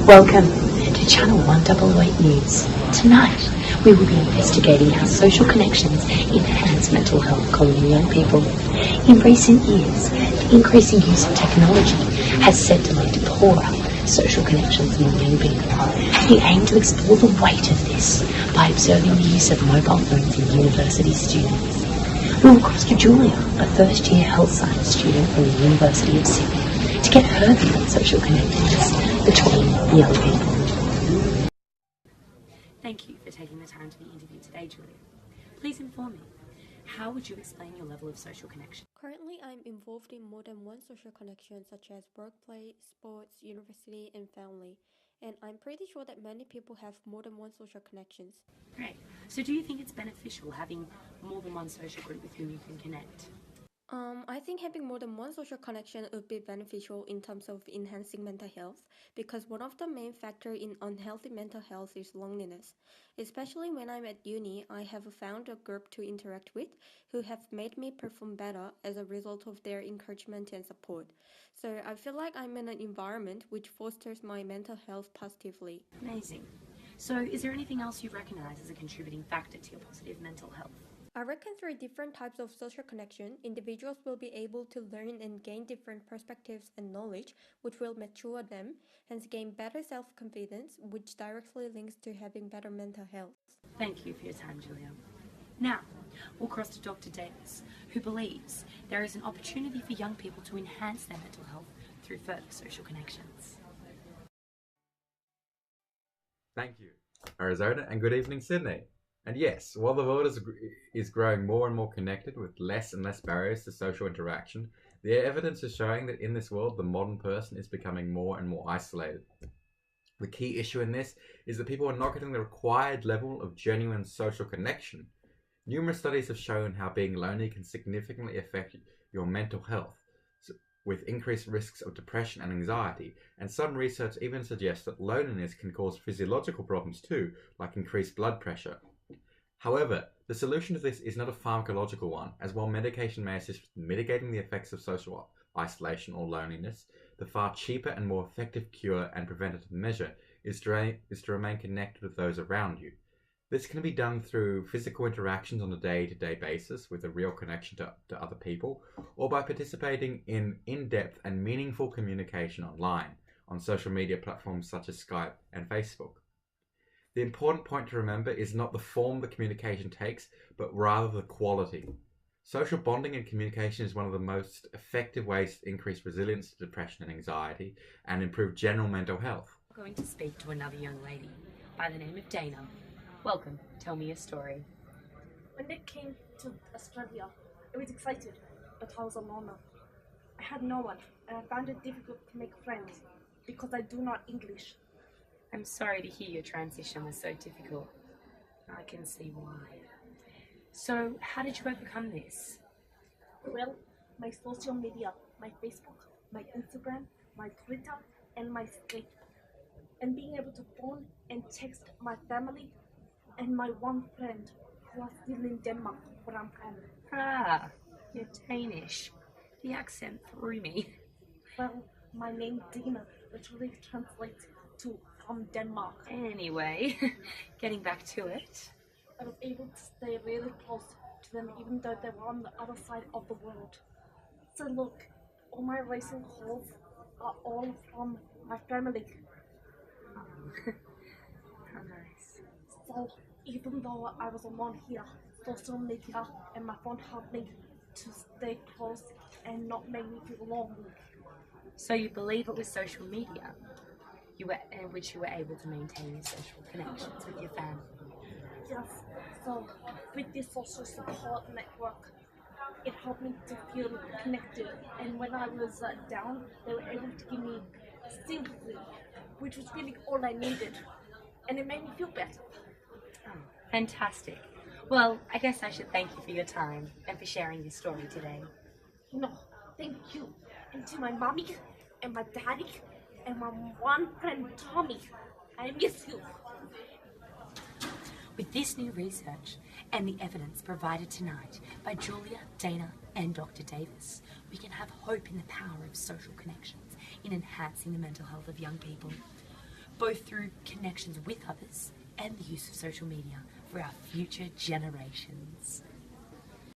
Welcome to Channel 188 News. Tonight, we will be investigating how social connections enhance mental health among young people. In recent years, the increasing use of technology has set to lead to poorer social connections among young people. We aim to explore the weight of this by observing the use of mobile phones in university students. We will cross to Julia, a first-year health science student from the University of Sydney, to get her view on social connections between young people. Thank you for taking the time to be interviewed today, Julia. Please inform me, how would you explain your level of social connection? Currently, I'm involved in more than one social connection such as workplace, sports, university, and family. And I'm pretty sure that many people have more than one social connections. Great. So do you think it's beneficial having more than one social group with whom you can connect? I think having more than one social connection would be beneficial in terms of enhancing mental health, because one of the main factors in unhealthy mental health is loneliness. Especially when I'm at uni, I have found a group to interact with who have made me perform better as a result of their encouragement and support. So I feel like I'm in an environment which fosters my mental health positively. Amazing. So is there anything else you recognise as a contributing factor to your positive mental health? I reckon through different types of social connection, individuals will be able to learn and gain different perspectives and knowledge, which will mature them, hence gain better self-confidence, which directly links to having better mental health. Thank you for your time, Julia. Now, we'll cross to Dr. Davis, who believes there is an opportunity for young people to enhance their mental health through further social connections. Thank you, Arizona, and good evening, Sydney. And yes, while the world is growing more and more connected with less and less barriers to social interaction, the evidence is showing that in this world, the modern person is becoming more and more isolated. The key issue in this is that people are not getting the required level of genuine social connection. Numerous studies have shown how being lonely can significantly affect your mental health, with increased risks of depression and anxiety, and some research even suggests that loneliness can cause physiological problems too, like increased blood pressure. However, the solution to this is not a pharmacological one, as while medication may assist with mitigating the effects of social isolation or loneliness, the far cheaper and more effective cure and preventative measure is to remain connected with those around you. This can be done through physical interactions on a day-to-day basis with a real connection to other people, or by participating in in-depth and meaningful communication online, on social media platforms such as Skype and Facebook. The important point to remember is not the form the communication takes, but rather the quality. Social bonding and communication is one of the most effective ways to increase resilience to depression and anxiety and improve general mental health. I'm going to speak to another young lady by the name of Dana. Welcome. Tell me your story. When I came to Australia, I was excited, but I was alone. I had no one, and I found it difficult to make friends because I do not English. I'm sorry to hear your transition was so difficult. I can see why. So, how did you overcome this? Well, my social media, my Facebook, my Instagram, my Twitter, and my Skype. And being able to phone and text my family and my one friend who are still in Denmark, where I'm from. Ah, you're Danish. The accent threw me. Well, my name Dina literally translates to from Denmark. Anyway, getting back to it. I was able to stay really close to them even though they were on the other side of the world. So look, all my racing calls are all from my family. How nice. So even though I was alone here, social media and my phone helped me to stay close and not make me feel lonely. So you believe it was social media in which you were able to maintain your social connections with your family? Yes, so with this social support network, it helped me to feel connected. And when I was down, they were able to give me sympathy, which was really all I needed. And it made me feel better. Oh, fantastic. Well, I guess I should thank you for your time and for sharing your story today. No, thank you. And to my mommy and my daddy and my one friend Tommy, I miss you. With this new research and the evidence provided tonight by Julia, Dana and Dr. Davis, we can have hope in the power of social connections in enhancing the mental health of young people. both through connections with others and the use of social media for our future generations.